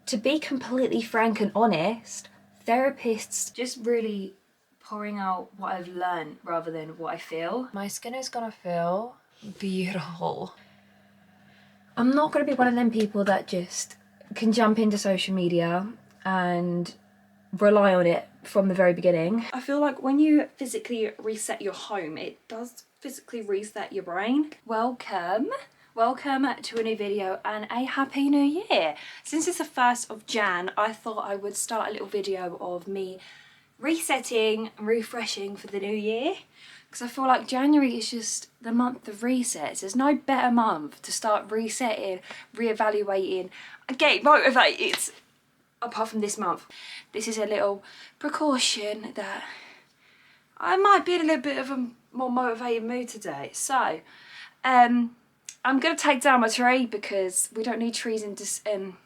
To be completely frank and honest, therapists just really pouring out what I've learned rather than what I feel. My skin is gonna feel beautiful. I'm not gonna be one of them people that just can jump into social media and rely on it from the very beginning. I feel like when you physically reset your home, it does physically reset your brain. Welcome to a new video and a happy new year. Since it's the 1st of Jan, I thought I would start a little video of me resetting and refreshing for the new year, because I feel like January is just the month of resets. There's no better month to start resetting, reevaluating, and getting motivated apart from this month. This is a little precaution that I might be in a little bit of a more motivated mood today. So I'm gonna take down my tree because we don't need trees in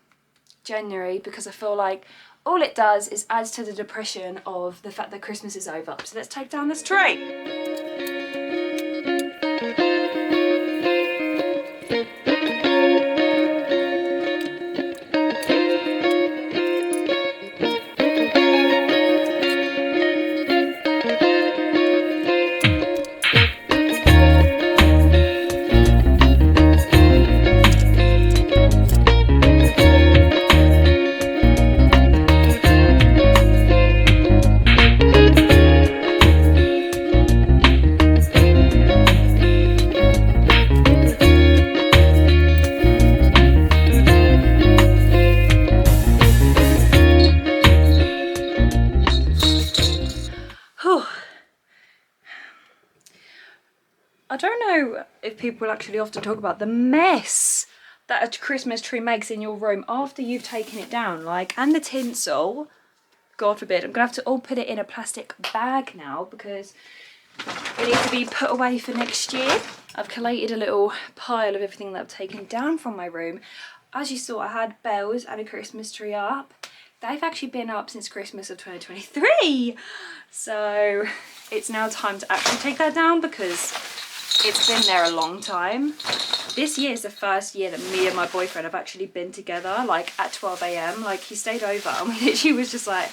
January, because I feel like all it does is adds to the depression of the fact that Christmas is over. So let's take down this tree. I don't know if people actually often talk about the mess that a Christmas tree makes in your room after you've taken it down, like, and the tinsel. God forbid, I'm gonna have to all put it in a plastic bag now because it needs to be put away for next year. I've collated a little pile of everything that I've taken down from my room. As you saw, I had bells and a Christmas tree up. They've actually been up since Christmas of 2023. So it's now time to actually take that down because it's been there a long time. This year is the first year that me and my boyfriend have actually been together, like at 12 AM. Like, he stayed over and we literally was just like,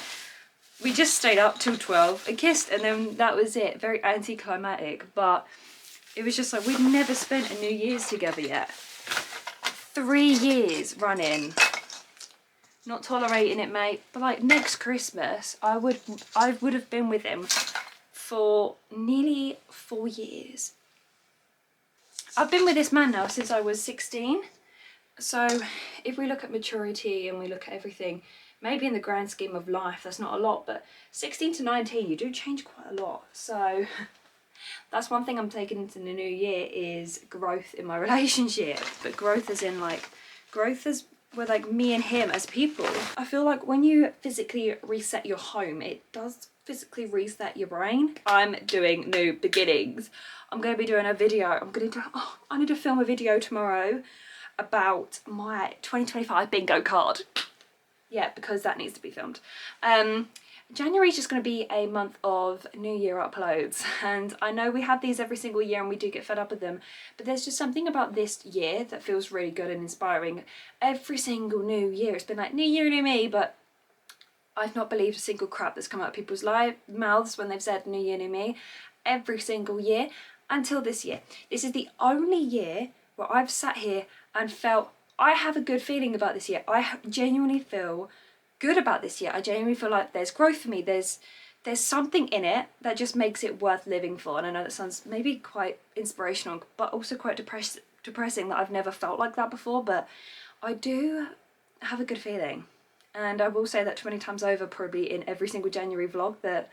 we just stayed up till 12 and kissed, and then that was it. Very anticlimactic, but it was just like, we'd never spent a New Year's together yet. 3 years running. Not tolerating it, mate. But like, next Christmas, I would have been with him for nearly 4 years. I've been with this man now since I was 16. So if we look at maturity and we look at everything, maybe in the grand scheme of life, that's not a lot, but 16 to 19, you do change quite a lot. So that's one thing I'm taking into the new year, is growth in my relationship. But growth as in like, growth as with like me and him as people. I feel like when you physically reset your home, it does physically reset your brain. I'm doing new beginnings. I'm going to be doing a video. I need to film a video tomorrow about my 2025 bingo card. Yeah, because that needs to be filmed. January is just going to be a month of New Year uploads, and I know we have these every single year and we do get fed up with them, but there's just something about this year that feels really good and inspiring. Every single new year it's been like, new year, new me, but I've not believed a single crap that's come out of people's mouths when they've said new year, new me every single year until this year. This is the only year where I've sat here and felt I have a good feeling about this year. I genuinely feel good about this year. I genuinely feel like there's growth for me. There's something in it that just makes it worth living for. And I know that sounds maybe quite inspirational, but also quite depressing that I've never felt like that before, but I do have a good feeling. And I will say that 20 times over, probably in every single January vlog, that,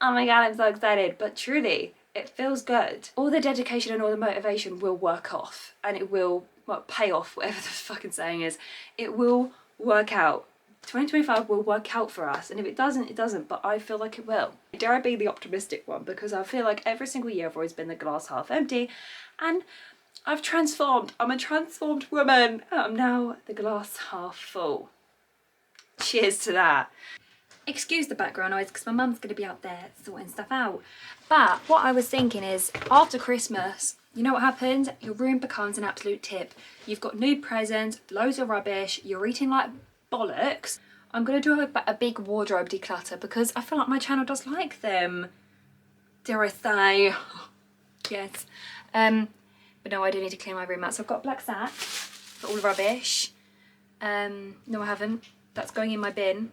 oh my god, I'm so excited. But truly, it feels good. All the dedication and all the motivation will work off, and it will, well, pay off, whatever the fucking saying is. It will work out. 2025 will work out for us, and if it doesn't, it doesn't, but I feel like it will. Dare I be the optimistic one, because I feel like every single year I've always been the glass half empty, and I've transformed. I'm a transformed woman. I'm now the glass half full. Cheers to that. Excuse the background noise because my mum's going to be out there sorting stuff out. But what I was thinking is, after Christmas, you know what happens? Your room becomes an absolute tip. You've got new presents, loads of rubbish, you're eating like bollocks, I'm going to do a big wardrobe declutter because I feel like my channel does like them. Dare I say? Yes. But no, I do need to clean my room out. So I've got a black sack for all the rubbish. No, I haven't. That's going in my bin.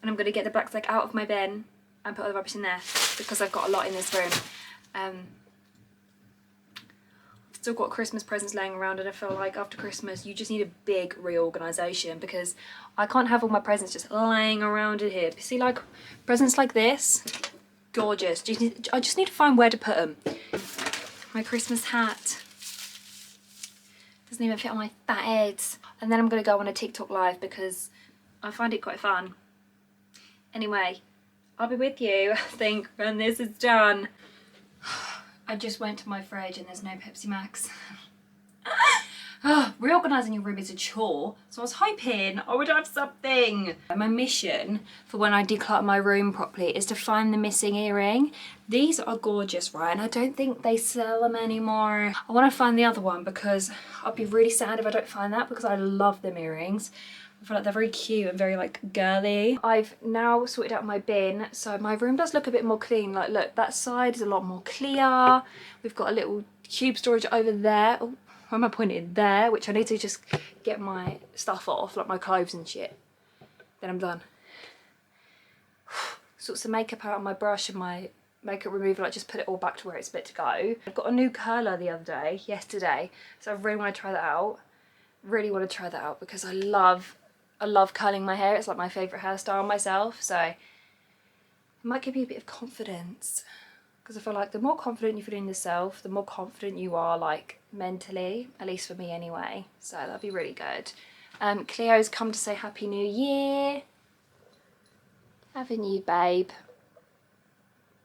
And I'm going to get the black sack out of my bin and put all the rubbish in there because I've got a lot in this room. Still got Christmas presents laying around, and I feel like after Christmas you just need a big reorganisation because I can't have all my presents just laying around in here. See, like presents like this, gorgeous. I just need to find where to put them. My Christmas hat doesn't even fit on my fat head. And then I'm going to go on a TikTok live because I find it quite fun. Anyway, I'll be with you, I think, when this is done. I just went to my fridge and there's no Pepsi Max. Reorganising your room is a chore, so I was hoping I would have something. My mission for when I declutter my room properly is to find the missing earring. These are gorgeous, right? And I don't think they sell them anymore. I want to find the other one because I'll be really sad if I don't find that because I love them earrings. I feel like they're very cute and very like girly. I've now sorted out my bin, so my room does look a bit more clean. Like look, that side is a lot more clear. We've got a little cube storage over there. Oh, why am I pointing there? Which I need to just get my stuff off, like my clothes and shit. Then I'm done. Sort some makeup out on my brush and my makeup remover, like just put it all back to where it's meant to go. I got a new curler the other day, yesterday, so I really want to try that out. Really want to try that out because I love curling my hair. It's like my favourite hairstyle myself, so it might give you a bit of confidence because I feel like the more confident you feel in yourself, the more confident you are like mentally, at least for me anyway, so that'd be really good. Cleo's come to say Happy New Year. Haven't you, babe?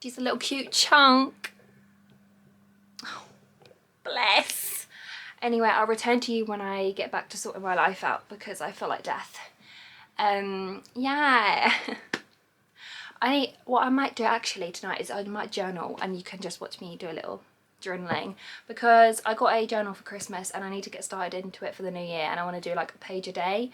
She's a little cute chunk. Oh, bless. Anyway, I'll return to you when I get back to sorting my life out because I feel like death. Yeah. What I might do actually tonight is I might journal and you can just watch me do a little journaling because I got a journal for Christmas and I need to get started into it for the new year and I want to do like a page a day.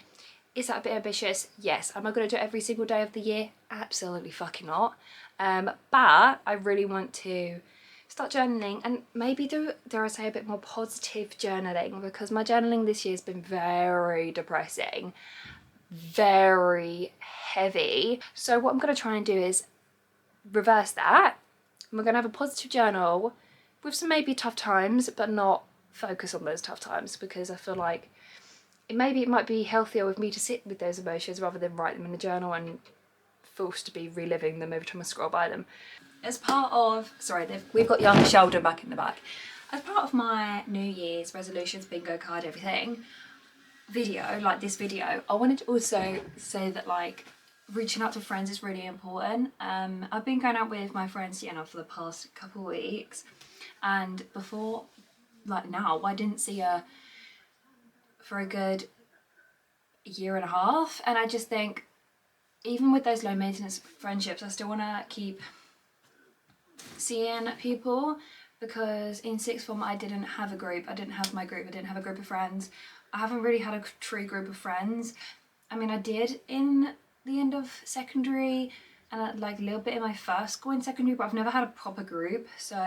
Is that a bit ambitious? Yes. Am I going to do it every single day of the year? Absolutely fucking not. But I really want to start journaling and maybe do, dare I say, a bit more positive journaling because my journaling this year has been very depressing, very heavy. So what I'm going to try and do is reverse that. We're going to have a positive journal with some maybe tough times, but not focus on those tough times because I feel like it might be healthier with me to sit with those emotions rather than write them in the journal and forced to be reliving them every time I scroll by them. As part of, sorry, we've got young Sheldon back in the back. As part of my New Year's resolutions, bingo card, everything, video, like this video, I wanted to also say that like reaching out to friends is really important. I've been going out with my friend Sienna for the past couple of weeks and before, like now, I didn't see her for a good year and a half and I just think even with those low maintenance friendships I still want to keep seeing people because in sixth form I didn't have a group, I didn't have my group, I didn't have a group of friends. I haven't really had a true group of friends. I mean I did in the end of secondary and like a little bit in my first school in secondary, but I've never had a proper group, so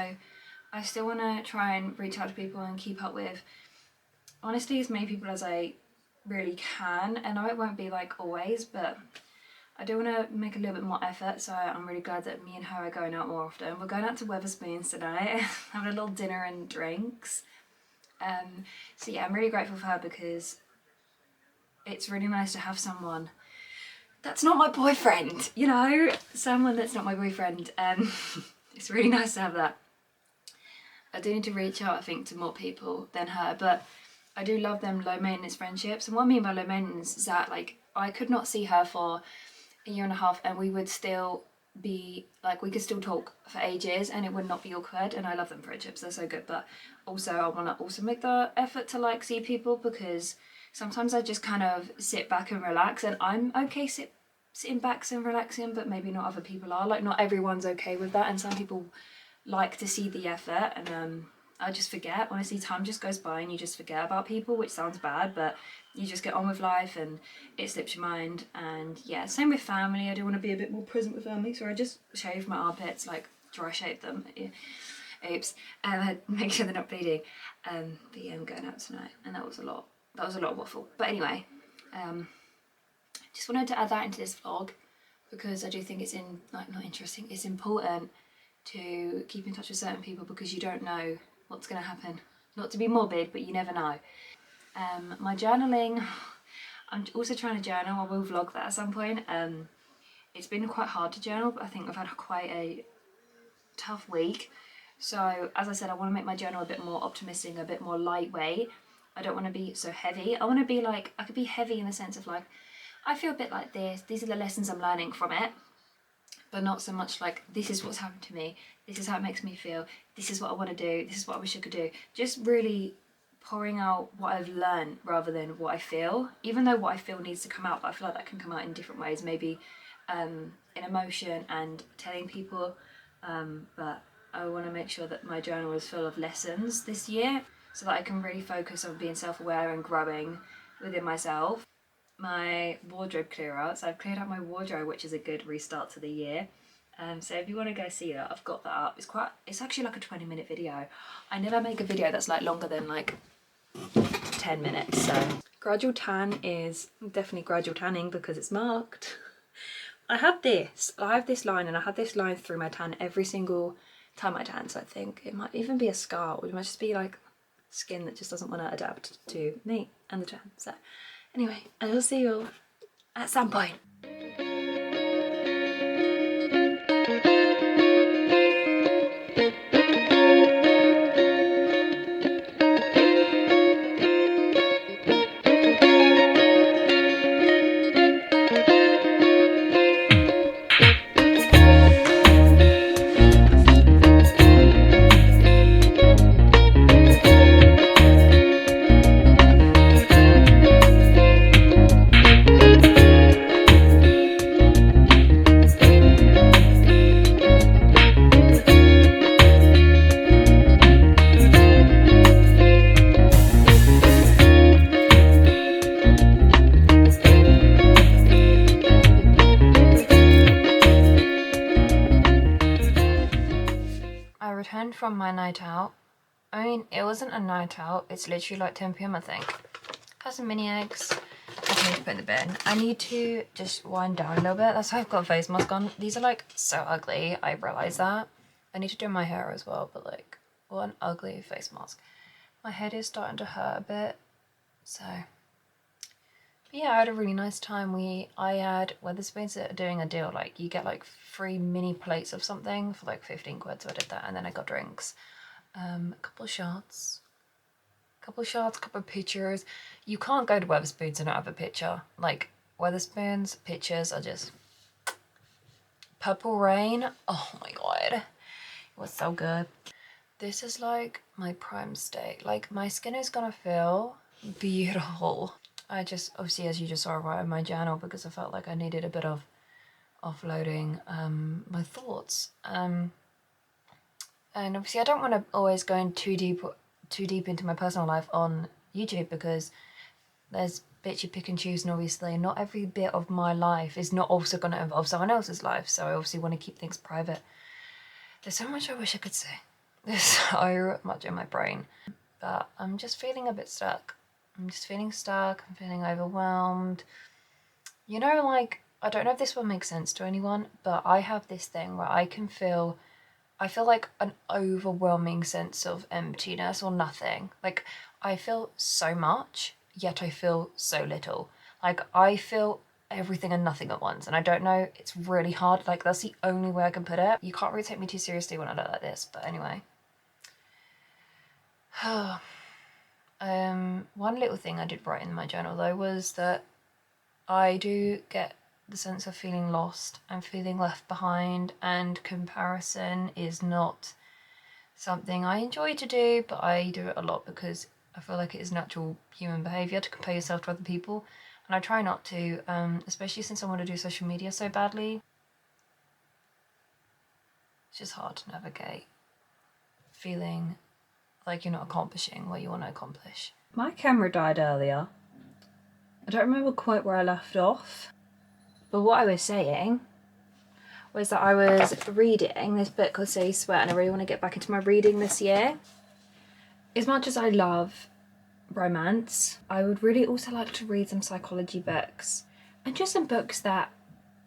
I still want to try and reach out to people and keep up with honestly as many people as I really can. And I know it won't be like always, but I do want to make a little bit more effort, so I'm really glad that me and her are going out more often. We're going out to Wetherspoons tonight, having a little dinner and drinks. So yeah, I'm really grateful for her because it's really nice to have someone that's not my boyfriend, you know? Someone that's not my boyfriend. It's really nice to have that. I do need to reach out, I think, to more people than her, but I do love them low maintenance friendships. And what I mean by low maintenance is that like I could not see her for a year and a half and we would still be like, we could still talk for ages and it would not be awkward. And I love them friendships, they're so good. But also I want to also make the effort to like see people because sometimes I just kind of sit back and relax and I'm okay sitting back and relaxing, but maybe not other people are. Like not everyone's okay with that and some people like to see the effort and I just forget. Honestly, time just goes by and you just forget about people, which sounds bad, but you just get on with life and it slips your mind. And yeah, same with family. I do want to be a bit more present with family, so I just shave my armpits, like dry shave them. Oops. And make sure they're not bleeding. But yeah, I'm going out tonight, and that was a lot. That was a lot of waffle. But anyway, just wanted to add that into this vlog because I do think it's not interesting. It's important to keep in touch with certain people because you don't know what's going to happen. Not to be morbid, but you never know. My journaling, I'm also trying to journal. I will vlog that at some point. It's been quite hard to journal, but I think I've had quite a tough week. So as I said, I want to make my journal a bit more optimistic, a bit more lightweight. I don't want to be so heavy. I want to be like, I could be heavy in the sense of like, I feel a bit like this. These are the lessons I'm learning from it. But not so much like, this is what's happened to me. This is how it makes me feel. This is what I want to do. This is what I wish I could do. Just really pouring out what I've learned rather than what I feel. Even though what I feel needs to come out, but I feel like that can come out in different ways. Maybe in emotion and telling people. But I want to make sure that my journal is full of lessons this year so that I can really focus on being self-aware and growing within myself. My wardrobe clear out, so I've cleared out my wardrobe, which is a good restart to the year. So if you want to go see that, I've got that up. It's actually like a 20-minute video. I never make a video that's like longer than like 10 minutes. So gradual tan is definitely gradual tanning because it's marked. I have this line, and I have this line through my tan every single time I tan, so I think it might even be a scar, or it might just be like skin that just doesn't want to adapt to me and the tan. So anyway, I will see you all at some point. Returned from my night out. I mean, it wasn't a night out, it's literally like 10 p.m. I think. Had some mini eggs. I just need to put in the bin. I need to just wind down a little bit. That's why I've got a face mask on. These are like so ugly. I realise that. I need to do my hair as well, but like, what an ugly face mask. My head is starting to hurt a bit. So yeah, I had a really nice time. I had Wetherspoons are doing a deal, like you get like 3 mini plates of something for like 15 quid, so I did that, and then I got drinks. A couple shots, couple of pictures. You can't go to Wetherspoons and not have a picture. Like Wetherspoons pictures are just Purple Rain. Oh my god, it was so good. This is like my prime state. Like my skin is gonna feel beautiful. I just, obviously, as you just saw, write in my journal because I felt like I needed a bit of offloading my thoughts. And obviously I don't want to always go in too deep into my personal life on YouTube because there's bits you pick and choose, and obviously not every bit of my life is not also going to involve someone else's life, so I obviously want to keep things private. There's so much I wish I could say. There's so much in my brain, but I'm just feeling a bit stuck. I'm feeling overwhelmed. You know, like, I don't know if this will make sense to anyone, but I have this thing where I feel like an overwhelming sense of emptiness or nothing. Like, I feel so much, yet I feel so little. Like, I feel everything and nothing at once, and I don't know, it's really hard. Like, that's the only way I can put it. You can't really take me too seriously when I look like this, but anyway. One little thing I did write in my journal though was that I do get the sense of feeling lost and feeling left behind, and comparison is not something I enjoy to do, but I do it a lot because I feel like it is natural human behaviour to compare yourself to other people, and I try not to, especially since I want to do social media so badly. It's just hard to navigate feeling like you're not accomplishing what you want to accomplish. My camera died earlier. I don't remember quite where I left off. But what I was saying was that I was reading this book called Say Sweat, and I really want to get back into my reading this year. As much as I love romance, I would really also like to read some psychology books and just some books that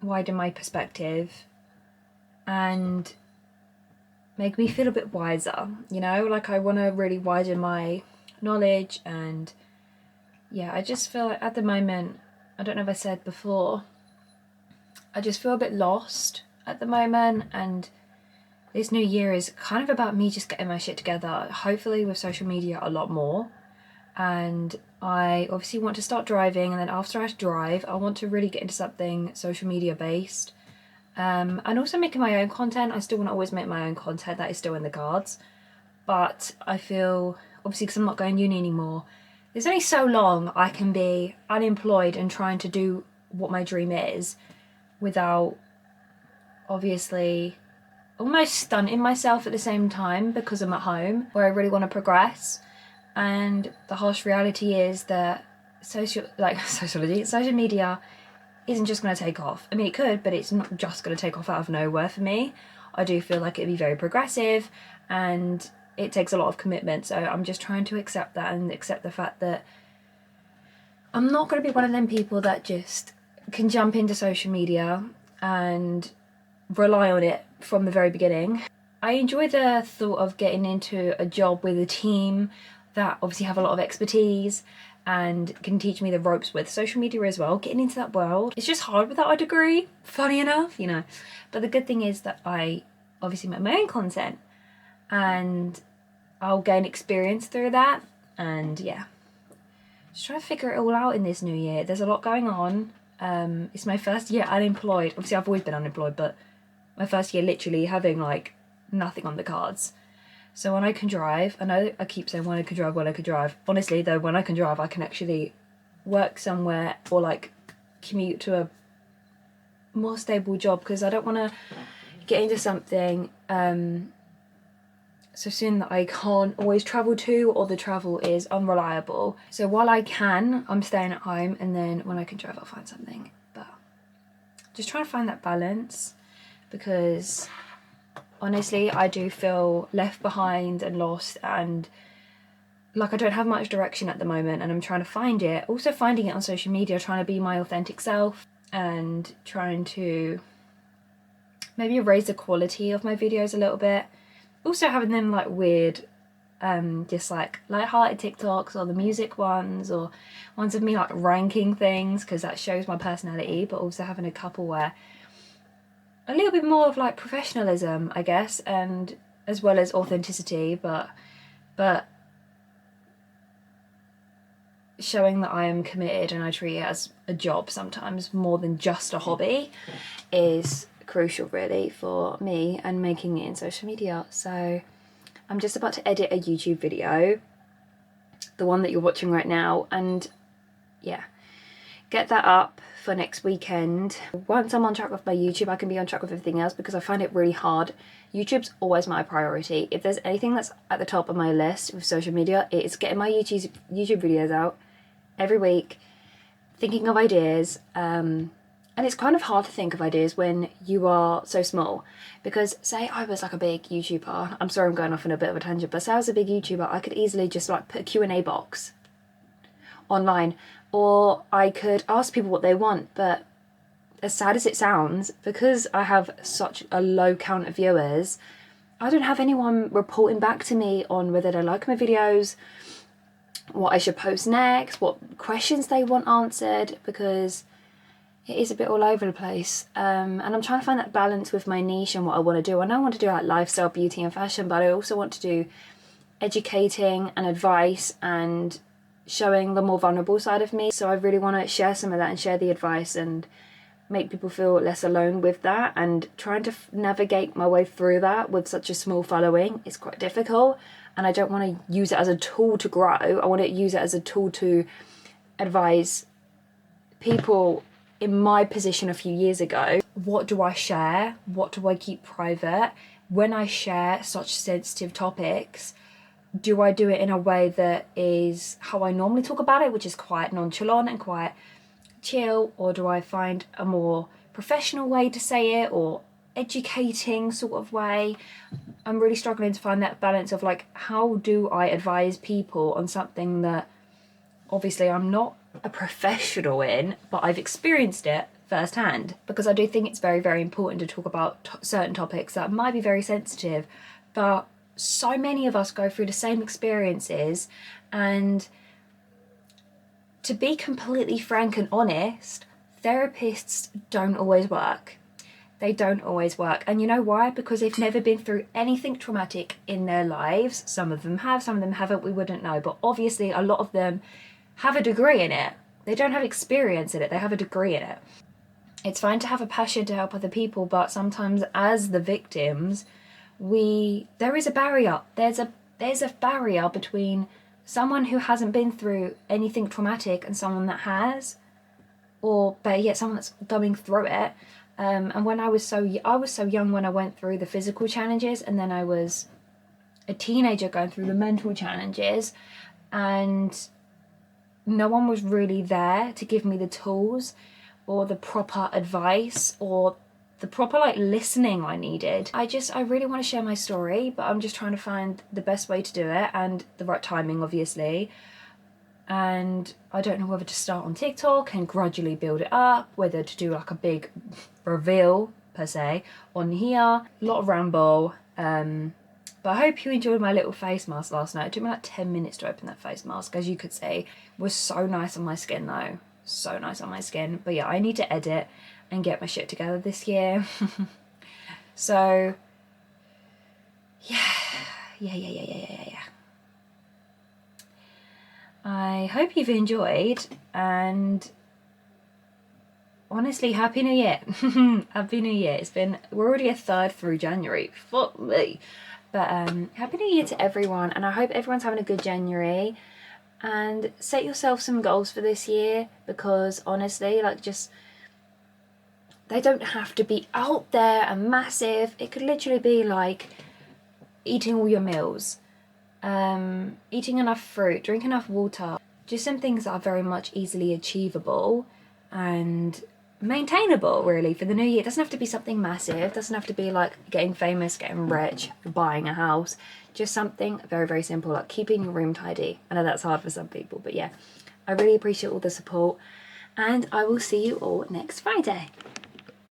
widen my perspective and make me feel a bit wiser, you know? Like, I want to really widen my knowledge, and yeah, I just feel like at the moment, I don't know if I said before, I just feel a bit lost at the moment, and this new year is kind of about me just getting my shit together, hopefully with social media a lot more. And I obviously want to start driving, and then after I drive, I want to really get into something social media based. And also making my own content. I still want to always make my own content, that is still in the cards. But I feel, obviously because I'm not going uni anymore, there's only so long I can be unemployed and trying to do what my dream is without obviously almost stunting myself at the same time, because I'm at home where I really want to progress. And the harsh reality is that social media isn't just going to take off. I mean, it could, but it's not just going to take off out of nowhere for me. I do feel like it'd be very progressive, and it takes a lot of commitment. So I'm just trying to accept that, and accept the fact that I'm not going to be one of them people that just can jump into social media and rely on it from the very beginning. I enjoy the thought of getting into a job with a team that obviously have a lot of expertise and can teach me the ropes with social media as well. Getting into that world, it's just hard without a degree, funny enough, you know. But the good thing is that I obviously make my own content, and I'll gain experience through that. And yeah, just trying to figure it all out in this new year. There's a lot going on. It's my first year unemployed. Obviously I've always been unemployed, but my first year literally having like nothing on the cards. So when I can drive, I know I keep saying when I can drive. Honestly though, when I can drive, I can actually work somewhere or like commute to a more stable job, because I don't want to get into something so soon that I can't always travel to, or the travel is unreliable. So while I can, I'm staying at home, and then when I can drive, I'll find something. But just trying to find that balance, because honestly, I do feel left behind and lost, and like I don't have much direction at the moment, and I'm trying to find it. Also finding it on social media, trying to be my authentic self, and trying to maybe raise the quality of my videos a little bit. Also having them like weird, just like light-hearted TikToks, or the music ones, or ones of me like ranking things, because that shows my personality, but also having a couple where a little bit more of like professionalism, I guess, and as well as authenticity, but showing that I am committed and I treat it as a job sometimes more than just a hobby is crucial really for me and making it in social media. So I'm just about to edit a YouTube video, the one that you're watching right now, and yeah, get that up for next weekend. Once I'm on track with my YouTube, I can be on track with everything else, because I find it really hard. YouTube's always my priority. If there's anything that's at the top of my list with social media, it's getting my YouTube videos out every week, thinking of ideas, and it's kind of hard to think of ideas when you are so small, because say I was like a big YouTuber, I'm sorry I'm going off in a bit of a tangent, but say I was a big YouTuber, I could easily just like put a Q&A box online, or I could ask people what they want. But as sad as it sounds, because I have such a low count of viewers, I don't have anyone reporting back to me on whether they like my videos, what I should post next, what questions they want answered, because it is a bit all over the place. And I'm trying to find that balance with my niche and what I want to do. I know I want to do like lifestyle, beauty and fashion, but I also want to do educating and advice and showing the more vulnerable side of me. So I really want to share some of that and share the advice and make people feel less alone with that. And trying to navigate my way through that with such a small following is quite difficult. And I don't want to use it as a tool to grow. I want to use it as a tool to advise people in my position a few years ago. What do I share? What do I keep private? When I share such sensitive topics, do I do it in a way that is how I normally talk about it, which is quite nonchalant and quite chill, or do I find a more professional way to say it, or educating sort of way? I'm really struggling to find that balance of like, how do I advise people on something that obviously I'm not a professional in, but I've experienced it firsthand, because I do think it's very, very important to talk about certain topics that might be very sensitive, but so many of us go through the same experiences. And to be completely frank and honest, therapists don't always work. They don't always work. And you know why? Because they've never been through anything traumatic in their lives. Some of them have, some of them haven't, we wouldn't know. But obviously a lot of them have a degree in it. They don't have experience in it, they have a degree in it. It's fine to have a passion to help other people, but sometimes as the victims, there is a barrier. There's a barrier between someone who hasn't been through anything traumatic and someone that has, or better yet, someone that's going through it. And when I was so young when I went through the physical challenges, and then I was a teenager going through the mental challenges, and no one was really there to give me the tools or the proper advice or the proper like listening I needed. I really want to share my story, but I'm just trying to find the best way to do it and the right timing, obviously. And I don't know whether to start on TikTok and gradually build it up, whether to do like a big reveal per se on here. A lot of ramble. But I hope you enjoyed my little face mask last night. It took me like 10 minutes to open that face mask, as you could see. It was so nice on my skin though. So nice on my skin. But yeah, I need to edit and get my shit together this year. So yeah. I hope you've enjoyed, and honestly, Happy New Year. Happy New Year. We're already a third through January. Fuck me. But Happy New Year to everyone, and I hope everyone's having a good January. And set yourself some goals for this year, because honestly, like, just, they don't have to be out there and massive. It could literally be like eating all your meals, eating enough fruit, drink enough water, just some things that are very much easily achievable and maintainable really for the new year. It doesn't have to be something massive, it doesn't have to be like getting famous, getting rich, buying a house. Just something very, very simple, like keeping your room tidy. I know that's hard for some people, but yeah, I really appreciate all the support, and I will see you all next Friday.